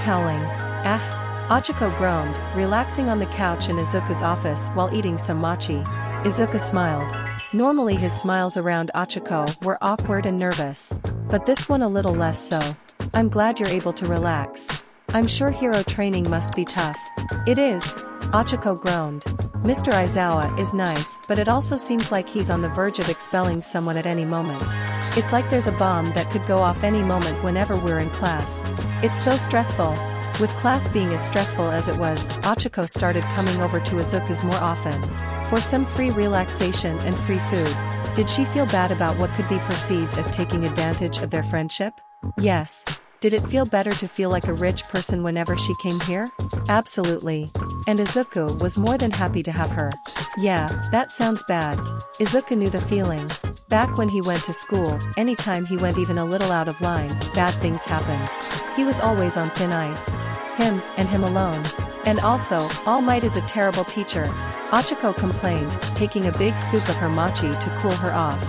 cowling. Ah! Ochako groaned, relaxing on the couch in Izuku's office while eating some mochi. Izuku smiled. Normally his smiles around Ochako were awkward and nervous. But this one a little less so. I'm glad you're able to relax. I'm sure hero training must be tough. It is. Ochako groaned. Mr. Aizawa is nice, but it also seems like he's on the verge of expelling someone at any moment. It's like there's a bomb that could go off any moment whenever we're in class. It's so stressful. With class being as stressful as it was, Ochako started coming over to Izuku's more often. For some free relaxation and free food. Did she feel bad about what could be perceived as taking advantage of their friendship? Yes. Did it feel better to feel like a rich person whenever she came here? Absolutely. And Izuku was more than happy to have her. Yeah, that sounds bad. Izuku knew the feeling. Back when he went to school, anytime he went even a little out of line, bad things happened. He was always on thin ice. Him, and him alone. And also, All Might is a terrible teacher. Ochako complained, taking a big scoop of her mochi to cool her off.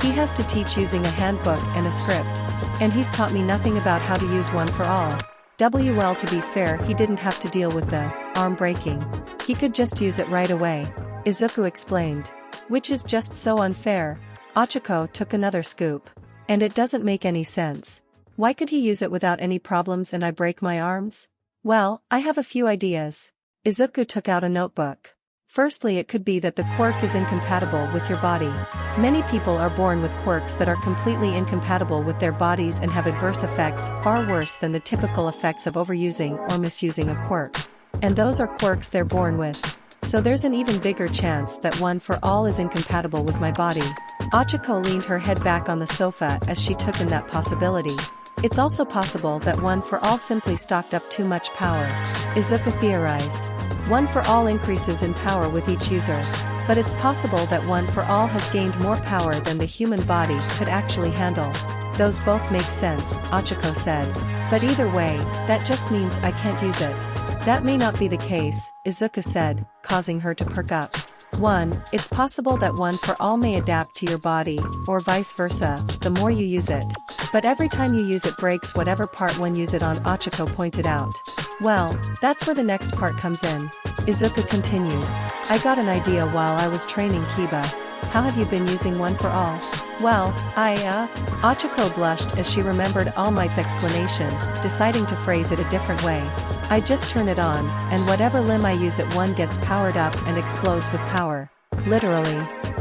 He has to teach using a handbook and a script. And he's taught me nothing about how to use one for all. Well, to be fair, he didn't have to deal with the arm breaking. He could just use it right away. Izuku explained. Which is just so unfair. Ochako took another scoop. And it doesn't make any sense. Why could he use it without any problems and I break my arms? Well, I have a few ideas. Izuku took out a notebook. Firstly, it could be that the quirk is incompatible with your body. Many people are born with quirks that are completely incompatible with their bodies and have adverse effects far worse than the typical effects of overusing or misusing a quirk. And those are quirks they're born with. So there's an even bigger chance that one for all is incompatible with my body. Ochako leaned her head back on the sofa as she took in that possibility. It's also possible that one for all simply stocked up too much power. Izuku theorized. One for all increases in power with each user. But it's possible that one for all has gained more power than the human body could actually handle. Those both make sense, Ochako said. But either way, that just means I can't use it. That may not be the case, Izuku said, causing her to perk up. 1. It's possible that one for all may adapt to your body, or vice versa, the more you use it. But every time you use it breaks whatever part one use it on, Ochako pointed out. Well, that's where the next part comes in. Izuku continued. I got an idea while I was training Kiba. How have you been using one for all? Well, Ochako blushed as she remembered All Might's explanation, deciding to phrase it a different way. I just turn it on, and whatever limb I use it one gets powered up and explodes with power. Literally.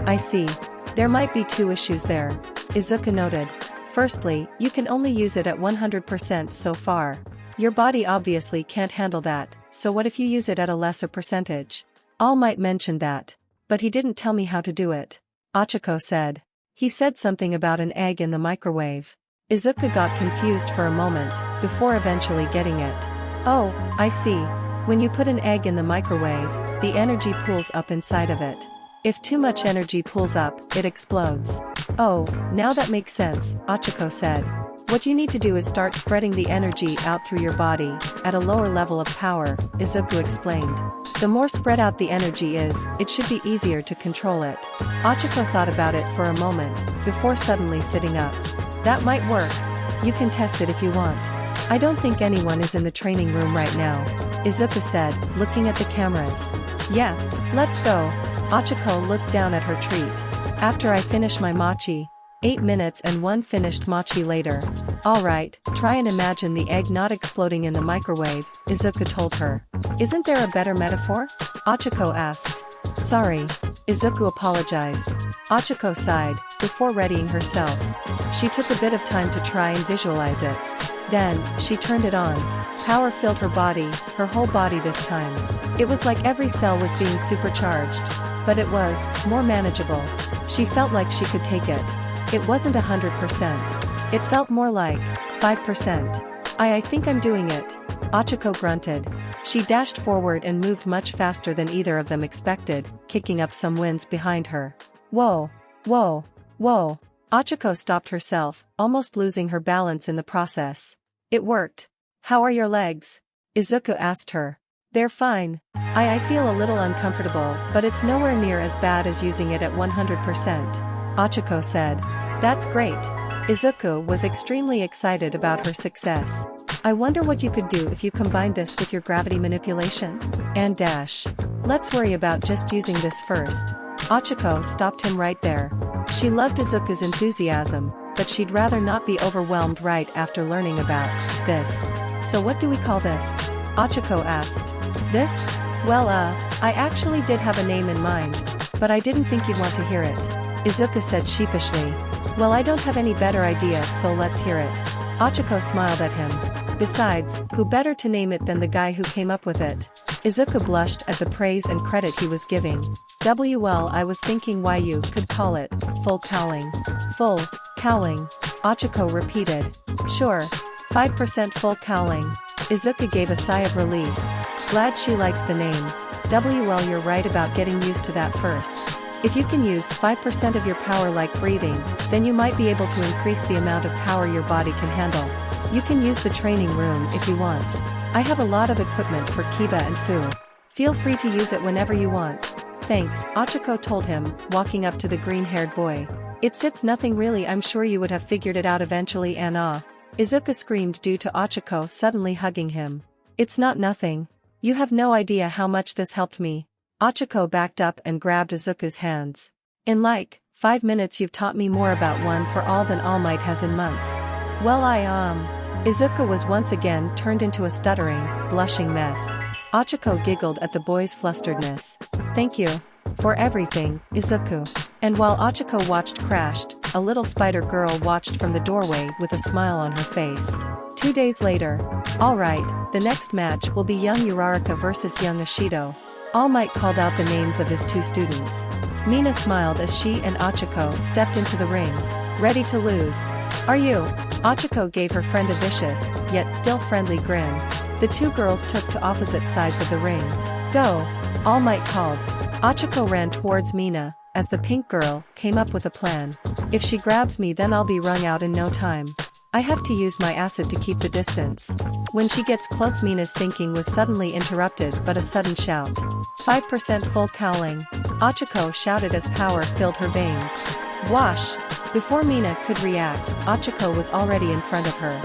I see. There might be two issues there. Izuku noted. Firstly, you can only use it at 100% so far. Your body obviously can't handle that, so what if you use it at a lesser percentage? All Might mentioned that. But he didn't tell me how to do it. Ochako said. He said something about an egg in the microwave. Izuku got confused for a moment, before eventually getting it. Oh, I see. When you put an egg in the microwave, the energy pools up inside of it. If too much energy pools up, it explodes. Oh, now that makes sense, Ochaco said. What you need to do is start spreading the energy out through your body, at a lower level of power, Izuku explained. The more spread out the energy is, it should be easier to control it. Ochaco thought about it for a moment, before suddenly sitting up. That might work. You can test it if you want. I don't think anyone is in the training room right now, Izuku said, looking at the cameras. Yeah, let's go. Ochaco looked down at her treat. After I finish my mochi. 8 minutes and 1 finished mochi later. Alright, try and imagine the egg not exploding in the microwave, Izuku told her. Isn't there a better metaphor? Ochaco asked. Sorry. Izuku apologized. Ochaco sighed, before readying herself. She took a bit of time to try and visualize it. Then, she turned it on. Power filled her body, her whole body this time. It was like every cell was being supercharged. But it was, more manageable. She felt like she could take it. It wasn't 100%. It felt more like 5%. I think I'm doing it. Ochaco grunted. She dashed forward and moved much faster than either of them expected, kicking up some winds behind her. Whoa, whoa, whoa. Ochaco stopped herself, almost losing her balance in the process. It worked. How are your legs? Izuku asked her. They're fine. I feel a little uncomfortable, but it's nowhere near as bad as using it at 100%. Ochaco said. That's great. Izuku was extremely excited about her success. I wonder what you could do if you combined this with your gravity manipulation. And dash. Let's worry about just using this first. Ochaco stopped him right there. She loved Izuku's enthusiasm, but she'd rather not be overwhelmed right after learning about this. So what do we call this? Ochaco asked. This? Well I actually did have a name in mind, but I didn't think you'd want to hear it. Izuku said sheepishly. Well, I don't have any better idea, so let's hear it. Ochaco smiled at him. Besides, who better to name it than the guy who came up with it? Izuku blushed at the praise and credit he was giving. Well, I was thinking why you could call it full cowling. Full cowling. Ochaco repeated. Sure. 5% full cowling. Izuku gave a sigh of relief. Glad she liked the name. Well, you're right about getting used to that first. If you can use 5% of your power like breathing, then you might be able to increase the amount of power your body can handle. You can use the training room if you want. I have a lot of equipment for Kiba and Fu. Feel free to use it whenever you want. Thanks, Ochaco told him, walking up to the green-haired boy. It's nothing really, I'm sure you would have figured it out eventually. And Izuku screamed due to Ochaco suddenly hugging him. It's not nothing. You have no idea how much this helped me. Ochaco backed up and grabbed Izuku's hands. In like 5 minutes you've taught me more about One for All than All Might has in months. Well Izuku was once again turned into a stuttering, blushing mess. Ochaco giggled at the boy's flusteredness. Thank you for everything, Izuku. And while Ochaco watched crashed, a little spider girl watched from the doorway with a smile on her face. 2 days later. Alright, the next match will be young Uraraka versus young Ashido. All Might called out the names of his 2 students. Mina smiled as she and Ochaco stepped into the ring. Ready to lose. Are you? Ochaco gave her friend a vicious, yet still friendly grin. The 2 girls took to opposite sides of the ring. Go! All Might called. Ochaco ran towards Mina, as the pink girl came up with a plan. If she grabs me then I'll be wrung out in no time. I have to use my acid to keep the distance. When she gets close, Mina's thinking was suddenly interrupted but a sudden shout. 5% full cowling. Ochaco shouted as power filled her veins. Wash! Before Mina could react, Ochaco was already in front of her.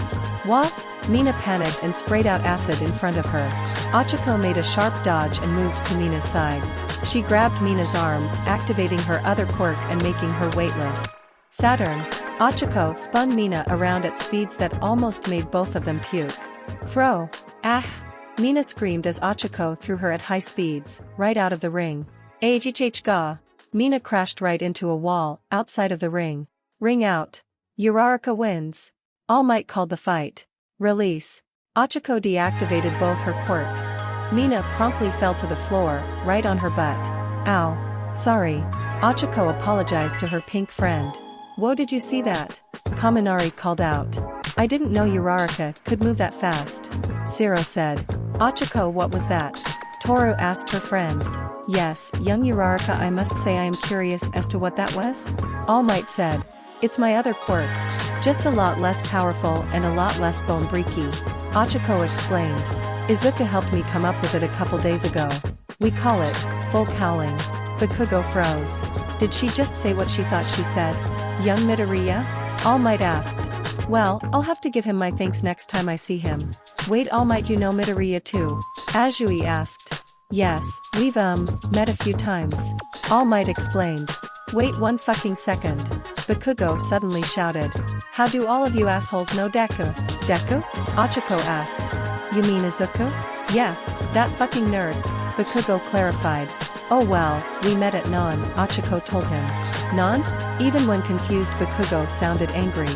What? Mina panicked and sprayed out acid in front of her. Ochaco made a sharp dodge and moved to Mina's side. She grabbed Mina's arm, activating her other quirk and making her weightless. Saturn. Ochaco spun Mina around at speeds that almost made both of them puke. Throw. Ah! Mina screamed as Ochaco threw her at high speeds, right out of the ring. Ga. Mina crashed right into a wall, outside of the ring. Ring out. Uraraka wins. All Might called the fight. Release. Ochaco deactivated both her quirks. Mina promptly fell to the floor, right on her butt. Ow. Sorry. Ochaco apologized to her pink friend. Whoa, did you see that? Kaminari called out. I didn't know Uraraka could move that fast. Zero said. Ochaco, what was that? Toru asked her friend. Yes, young Uraraka, I must say I am curious as to what that was? All Might said. It's my other quirk. Just a lot less powerful and a lot less bone breaky. Ochaco explained. Izuku helped me come up with it a couple days ago. We call it full cowling. Bakugo froze. Did she just say what she thought she said? Young Midoriya? All Might asked. Well, I'll have to give him my thanks next time I see him. Wait, All Might, you know Midoriya too? Azui asked. Yes, we've met a few times. All Might explained. Wait 1 fucking second. Bakugo suddenly shouted. How do all of you assholes know Deku? Deku? Ochaco asked. You mean Izuku? Yeah, that fucking nerd. Bakugo clarified. Oh well, we met at Non, Ochaco told him. Non? Even when confused, Bakugo sounded angry.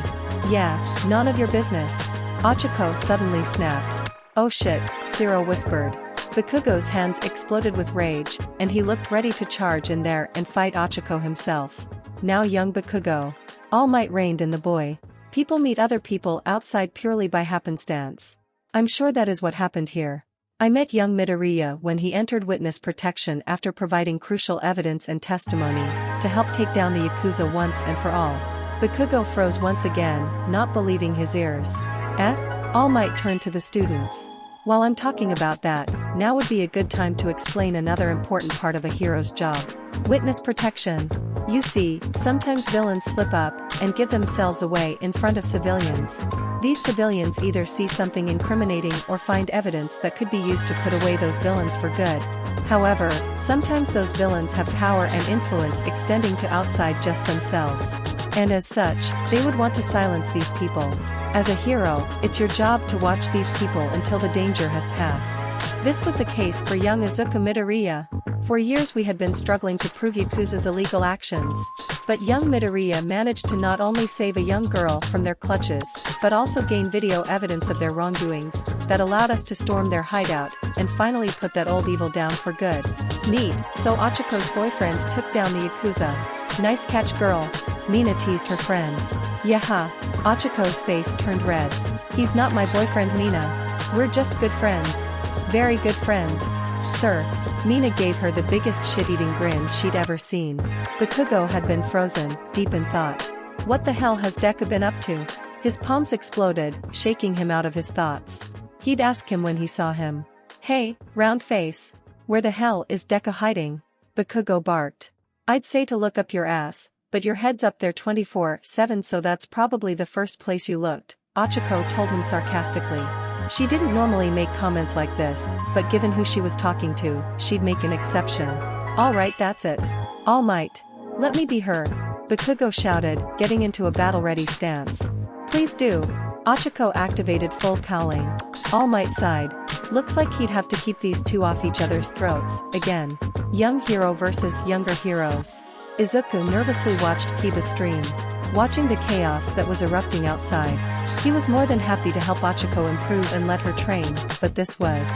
Yeah, none of your business. Ochaco suddenly snapped. Oh shit, Zero whispered. Bakugo's hands exploded with rage, and he looked ready to charge in there and fight Ochaco himself. Now young Bakugo. All Might reigned in the boy. People meet other people outside purely by happenstance. I'm sure that is what happened here. I met young Midoriya when he entered witness protection after providing crucial evidence and testimony to help take down the Yakuza once and for all. Bakugo froze once again, not believing his ears. Eh? All Might turned to the students. While I'm talking about that, now would be a good time to explain another important part of a hero's job. Witness protection. You see, sometimes villains slip up and give themselves away in front of civilians. These civilians either see something incriminating or find evidence that could be used to put away those villains for good. However, sometimes those villains have power and influence extending to outside just themselves. And as such, they would want to silence these people. As a hero, it's your job to watch these people until the danger has passed. This was the case for young Izuku Midoriya. For years we had been struggling to prove Yakuza's illegal actions. But young Midoriya managed to not only save a young girl from their clutches, but also gain video evidence of their wrongdoings, that allowed us to storm their hideout, and finally put that old evil down for good. Neat, so Ochaco's boyfriend took down the Yakuza. Nice catch, girl. Mina teased her friend. Yaha. Ochaco's face turned red. He's not my boyfriend, Mina. We're just good friends. Very good friends. Sir. Mina gave her the biggest shit-eating grin she'd ever seen. Bakugo had been frozen, deep in thought. What the hell has Deku been up to? His palms exploded, shaking him out of his thoughts. He'd ask him when he saw him. Hey, round face. Where the hell is Deku hiding? Bakugo barked. I'd say to look up your ass, but your head's up there 24/7, so that's probably the first place you looked, Ochaco told him sarcastically. She didn't normally make comments like this, but given who she was talking to, she'd make an exception. Alright, that's it. All Might. Let me be her. Bakugo shouted, getting into a battle-ready stance. Please do. Ochaco activated full cowling. All Might sighed. Looks like he'd have to keep these two off each other's throats, again. Young hero versus younger heroes. Izuku nervously watched Kiba stream, watching the chaos that was erupting outside. He was more than happy to help Ochaco improve and let her train, but this was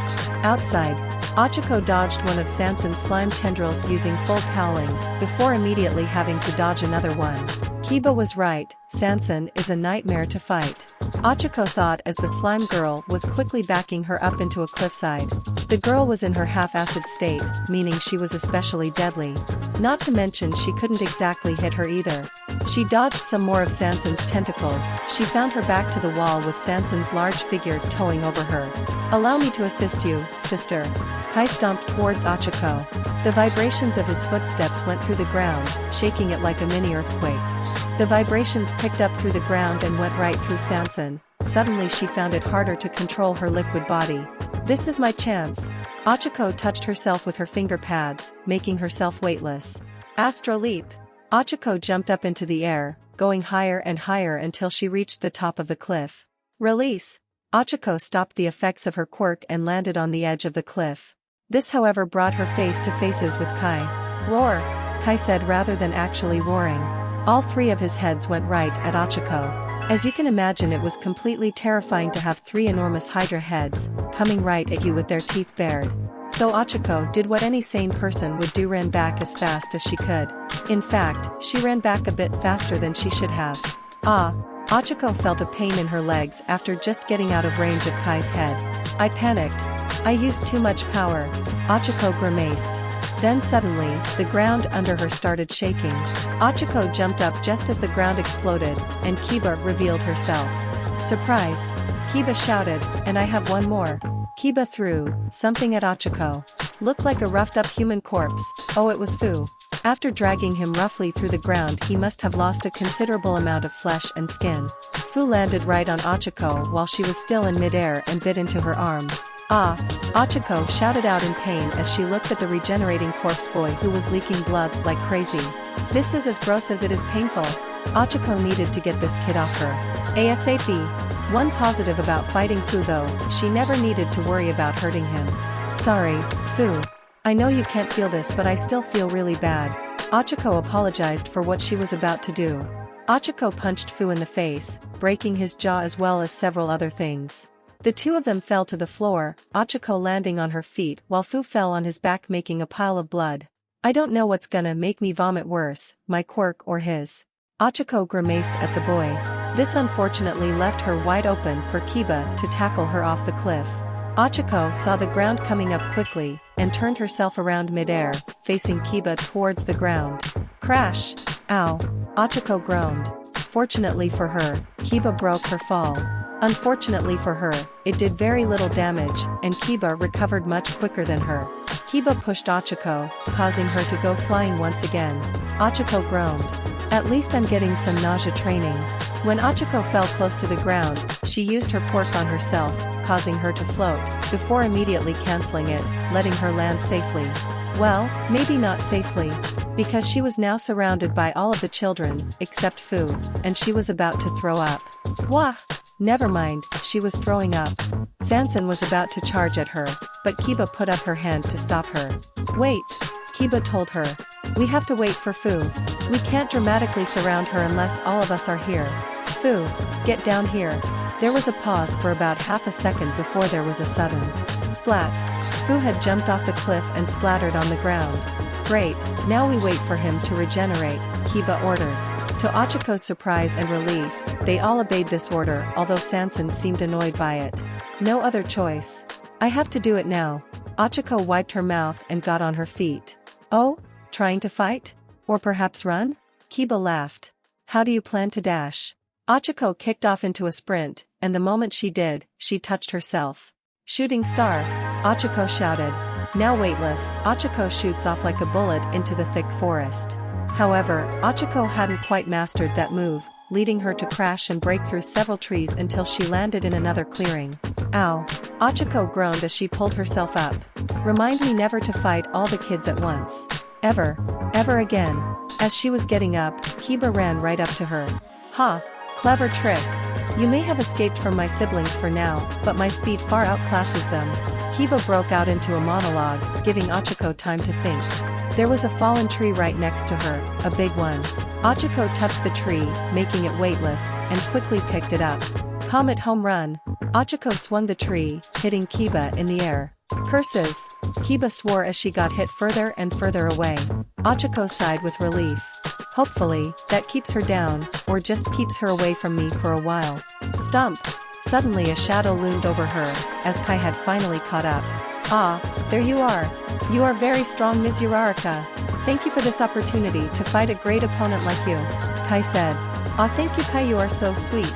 outside. Ochaco dodged one of Sanson's slime tendrils using full cowling, before immediately having to dodge another one. Kiba was right, Sanson is a nightmare to fight. Ochaco thought as the slime girl was quickly backing her up into a cliffside. The girl was in her half-acid state, meaning she was especially deadly. Not to mention she couldn't exactly hit her either. She dodged some more of Sanson's tentacles. She found her back to the wall with Sanson's large figure towing over her. Allow me to assist you, sister. Kai stomped towards Ochaco. The vibrations of his footsteps went through the ground, shaking it like a mini earthquake. The vibrations picked up through the ground and went right through Sanson. Suddenly she found it harder to control her liquid body. This is my chance. Ochaco touched herself with her finger pads, making herself weightless. Astro leap. Ochaco jumped up into the air, going higher and higher until she reached the top of the cliff. Release. Ochaco stopped the effects of her quirk and landed on the edge of the cliff. This however brought her face to faces with Kai. Roar, Kai said rather than actually roaring. All three of his heads went right at Ochaco. As you can imagine, it was completely terrifying to have three enormous Hydra heads, coming right at you with their teeth bared. So Ochaco did what any sane person would do, ran back as fast as she could. In fact, she ran back a bit faster than she should have. Ochaco felt a pain in her legs after just getting out of range of Kai's head. I panicked. I used too much power. Ochaco grimaced. Then suddenly, the ground under her started shaking. Ochaco jumped up just as the ground exploded, and Kiba revealed herself. Surprise! Kiba shouted, and I have one more. Kiba threw something at Ochaco. Looked like a roughed-up human corpse. Oh, it was Fu. After dragging him roughly through the ground, he must have lost a considerable amount of flesh and skin. Fu landed right on Ochaco while she was still in midair and bit into her arm. Ochaco shouted out in pain as she looked at the regenerating corpse boy who was leaking blood like crazy. This is as gross as it is painful. Ochaco needed to get this kid off her. ASAP. One positive about fighting Fu though, she never needed to worry about hurting him. Sorry, Fu. I know you can't feel this, but I still feel really bad. Ochaco apologized for what she was about to do. Ochaco punched Fu in the face, breaking his jaw as well as several other things. The two of them fell to the floor, Ochaco landing on her feet while Fu fell on his back making a pile of blood. I don't know what's gonna make me vomit worse, my quirk or his. Ochaco grimaced at the boy. This unfortunately left her wide open for Kiba to tackle her off the cliff. Ochaco saw the ground coming up quickly, and turned herself around midair, facing Kiba towards the ground. Crash! Ow! Ochaco groaned. Fortunately for her, Kiba broke her fall. Unfortunately for her, it did very little damage, and Kiba recovered much quicker than her. Kiba pushed Ochaco, causing her to go flying once again. Ochaco groaned. At least I'm getting some nausea training. When Ochaco fell close to the ground, she used her quirk on herself, causing her to float, before immediately canceling it, letting her land safely. Well, maybe not safely. Because she was now surrounded by all of the children, except Fu, and she was about to throw up. Wah! Never mind, she was throwing up. Sansan was about to charge at her, but Kiba put up her hand to stop her. Wait! Kiba told her. We have to wait for Fu. We can't dramatically surround her unless all of us are here. Fu, get down here. There was a pause for about half a second before there was a sudden splat. Fu had jumped off the cliff and splattered on the ground. Great, now we wait for him to regenerate, Kiba ordered. To Ochaco's surprise and relief, they all obeyed this order, although Sansan seemed annoyed by it. No other choice. I have to do it now. Ochaco wiped her mouth and got on her feet. Oh? Trying to fight? Or perhaps run? Kiba laughed. How do you plan to dash? Ochaco kicked off into a sprint, and the moment she did, she touched herself. Shooting star! Ochaco shouted. Now weightless, Ochaco shoots off like a bullet into the thick forest. However, Ochaco hadn't quite mastered that move, leading her to crash and break through several trees until she landed in another clearing. Ow! Ochaco groaned as she pulled herself up. Remind me never to fight all the kids at once. Ever again. As she was getting up, Kiba ran right up to her. Ha! Clever trick. You may have escaped from my siblings for now, but my speed far outclasses them. Kiba broke out into a monologue, giving Ochaco time to think. There was a fallen tree right next to her, a big one. Ochaco touched the tree, making it weightless, and quickly picked it up. Comet home run. Ochaco swung the tree, hitting Kiba in the air. Curses! Kiba swore as she got hit further and further away. Ochaco sighed with relief. Hopefully, that keeps her down, or just keeps her away from me for a while. Stump! Suddenly a shadow loomed over her, as Kai had finally caught up. Ah, there you are. You are very strong, Ms. Uraraka. Thank you for this opportunity to fight a great opponent like you, Kai said. Ah, thank you, Kai, you are so sweet.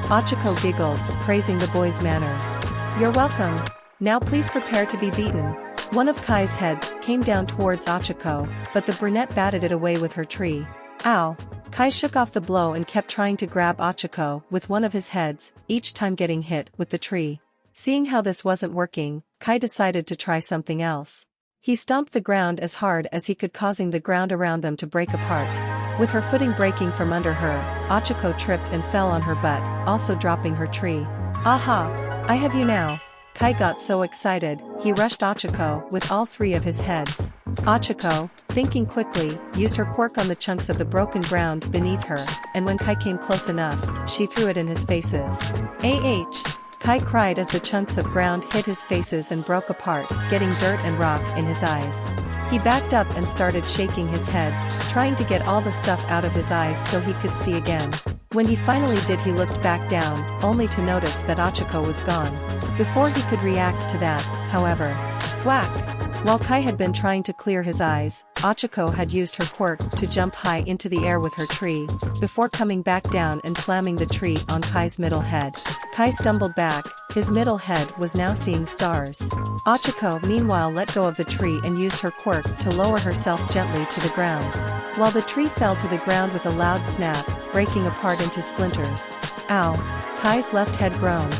Ochaco giggled, praising the boy's manners. You're welcome. Now please prepare to be beaten. One of Kai's heads came down towards Ochaco, but the brunette batted it away with her tree. Ow! Kai shook off the blow and kept trying to grab Ochaco with one of his heads, each time getting hit with the tree. Seeing how this wasn't working, Kai decided to try something else. He stomped the ground as hard as he could, causing the ground around them to break apart. With her footing breaking from under her, Ochaco tripped and fell on her butt, also dropping her tree. Aha! I have you now! Kai got so excited, he rushed Ochaco with all three of his heads. Ochaco, thinking quickly, used her quirk on the chunks of the broken ground beneath her, and when Kai came close enough, she threw it in his faces. Ah! Kai cried as the chunks of ground hit his faces and broke apart, getting dirt and rock in his eyes. He backed up and started shaking his heads, trying to get all the stuff out of his eyes so he could see again. When he finally did, he looked back down, only to notice that Ochaco was gone. Before he could react to that, however, thwack! While Kai had been trying to clear his eyes, Ochaco had used her quirk to jump high into the air with her tree, before coming back down and slamming the tree on Kai's middle head. Kai stumbled back, his middle head was now seeing stars. Ochaco meanwhile let go of the tree and used her quirk to lower herself gently to the ground. While the tree fell to the ground with a loud snap, breaking apart into splinters. Ow! Kai's left head groaned.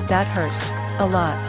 That hurt. A lot.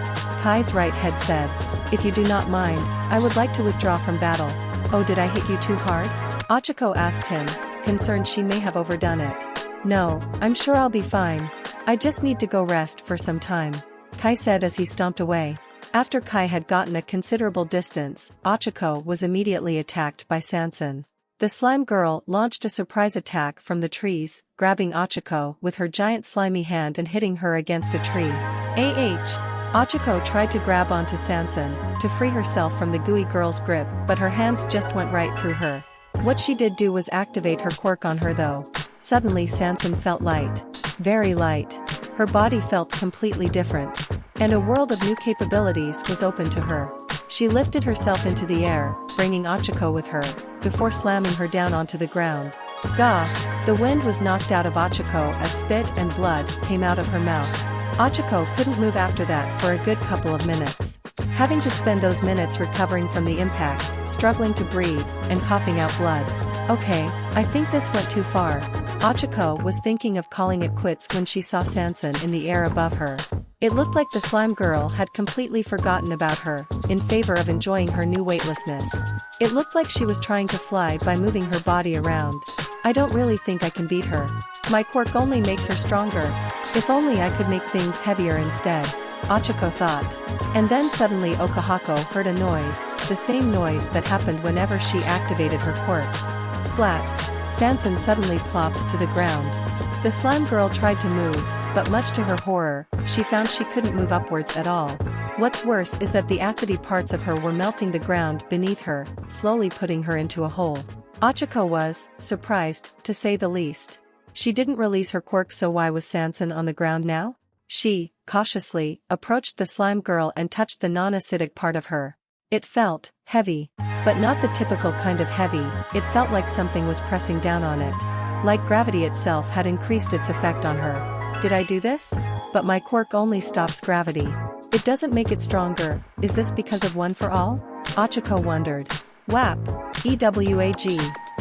Kai's right head said. If you do not mind, I would like to withdraw from battle. Oh, did I hit you too hard? Ochaco asked him, concerned she may have overdone it. No, I'm sure I'll be fine. I just need to go rest for some time, Kai said as he stomped away. After Kai had gotten a considerable distance, Ochaco was immediately attacked by Sansan. The slime girl launched a surprise attack from the trees, grabbing Ochaco with her giant slimy hand and hitting her against a tree. Ah! Ochaco tried to grab onto Sansan, to free herself from the gooey girl's grip, but her hands just went right through her. What she did do was activate her quirk on her though. Suddenly Sansan felt light. Very light. Her body felt completely different. And a world of new capabilities was open to her. She lifted herself into the air, bringing Ochaco with her, before slamming her down onto the ground. Gah! The wind was knocked out of Ochaco as spit and blood came out of her mouth. Ochako couldn't move after that for a good couple of minutes. Having to spend those minutes recovering from the impact, struggling to breathe, and coughing out blood. Okay, I think this went too far. Ochaco was thinking of calling it quits when she saw Sanson in the air above her. It looked like the slime girl had completely forgotten about her, in favor of enjoying her new weightlessness. It looked like she was trying to fly by moving her body around. I don't really think I can beat her. My quirk only makes her stronger. If only I could make things heavier instead, Ochaco thought. And then suddenly Ochaco heard a noise, the same noise that happened whenever she activated her quirk. Splat! Sanson suddenly plopped to the ground. The slime girl tried to move, but much to her horror, she found she couldn't move upwards at all. What's worse is that the acidy parts of her were melting the ground beneath her, slowly putting her into a hole. Ochaco was surprised, to say the least. She didn't release her quirk, so why was Sanson on the ground now? She, cautiously, approached the slime girl and touched the non-acidic part of her. It felt heavy, but not the typical kind of heavy. It felt like something was pressing down on it. Like gravity itself had increased its effect on her. Did I do this? But my quirk only stops gravity. It doesn't make it stronger. Is this because of One for All? Ochaco wondered. WAP. EWAG.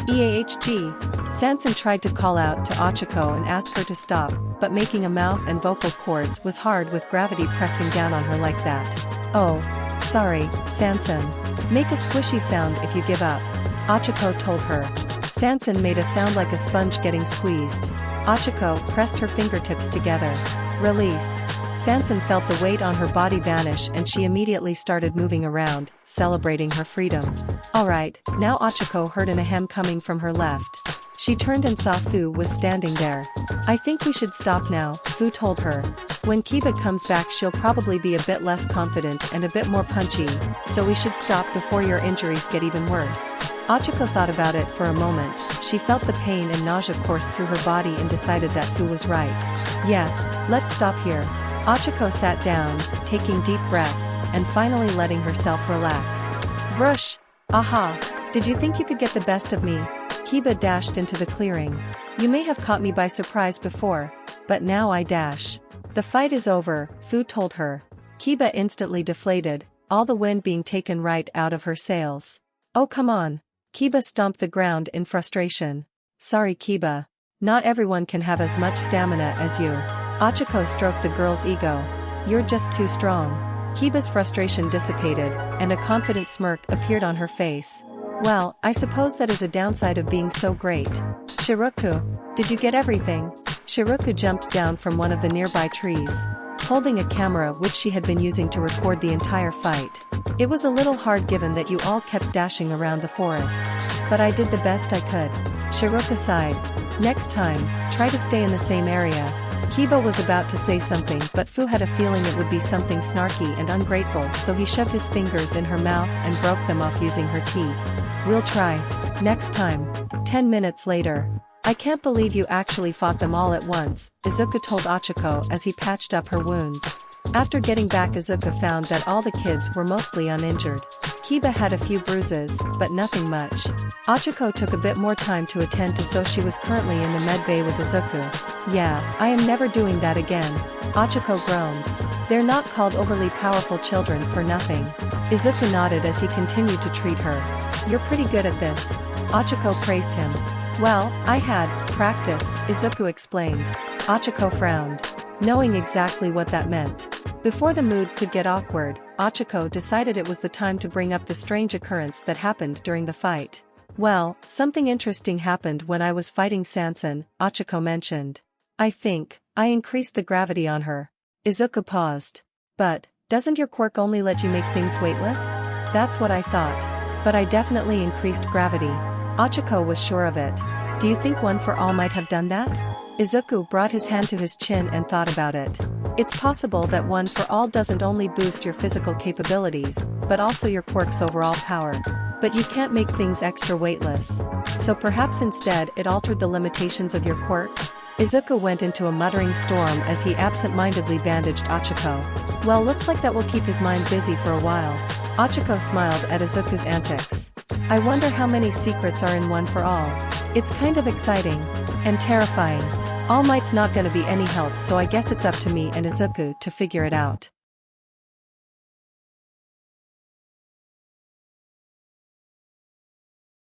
EAHG. Sanson tried to call out to Ochaco and ask her to stop, but making a mouth and vocal cords was hard with gravity pressing down on her like that. Oh. Sorry, Sanson. Make a squishy sound if you give up. Ochaco told her. Sanson made a sound like a sponge getting squeezed. Ochaco pressed her fingertips together. Release. Sanson felt the weight on her body vanish and she immediately started moving around, celebrating her freedom. Alright, now Ochaco heard an ahem coming from her left. She turned and saw Fu was standing there. I think we should stop now, Fu told her. When Kiba comes back she'll probably be a bit less confident and a bit more punchy, so we should stop before your injuries get even worse. Ochaco thought about it for a moment. She felt the pain and nausea course through her body and decided that Fu was right. Yeah, let's stop here. Ochaco sat down, taking deep breaths, and finally letting herself relax. Vrush! Aha! Did you think you could get the best of me? Kiba dashed into the clearing. You may have caught me by surprise before, but now I dash. The fight is over, Fu told her. Kiba instantly deflated, all the wind being taken right out of her sails. Oh come on. Kiba stomped the ground in frustration. Sorry Kiba. Not everyone can have as much stamina as you. Ochaco stroked the girl's ego. You're just too strong. Kiba's frustration dissipated, and a confident smirk appeared on her face. Well, I suppose that is a downside of being so great. Shiroku, did you get everything? Shiroku jumped down from one of the nearby trees, holding a camera which she had been using to record the entire fight. It was a little hard given that you all kept dashing around the forest. But I did the best I could. Shiroku sighed. Next time, try to stay in the same area. Kiba was about to say something but Fu had a feeling it would be something snarky and ungrateful, so he shoved his fingers in her mouth and broke them off using her teeth. We'll try. Next time. 10 minutes later. I can't believe you actually fought them all at once, Izuku told Ochaco as he patched up her wounds. After getting back, Izuku found that all the kids were mostly uninjured. Kiba had a few bruises, but nothing much. Ochaco took a bit more time to attend to, so she was currently in the med bay with Izuku. Yeah, I am never doing that again. Ochaco groaned. They're not called overly powerful children for nothing. Izuku nodded as he continued to treat her. You're pretty good at this. Ochaco praised him. Well, I had practice, Izuku explained. Ochaco frowned, knowing exactly what that meant. Before the mood could get awkward, Ochaco decided it was the time to bring up the strange occurrence that happened during the fight. Well, something interesting happened when I was fighting Sanson, Ochaco mentioned. I think I increased the gravity on her. Izuku paused. But doesn't your quirk only let you make things weightless? That's what I thought. But I definitely increased gravity. Ochaco was sure of it. Do you think One for All might have done that? Izuku brought his hand to his chin and thought about it. It's possible that One for All doesn't only boost your physical capabilities, but also your quirk's overall power. But you can't make things extra weightless. So perhaps instead it altered the limitations of your quirk? Izuku went into a muttering storm as he absent-mindedly bandaged Ochaco. Well, looks like that will keep his mind busy for a while. Ochaco smiled at Izuku's antics. I wonder how many secrets are in One for All. It's kind of exciting. And terrifying. All Might's not gonna be any help, so I guess it's up to me and Izuku to figure it out.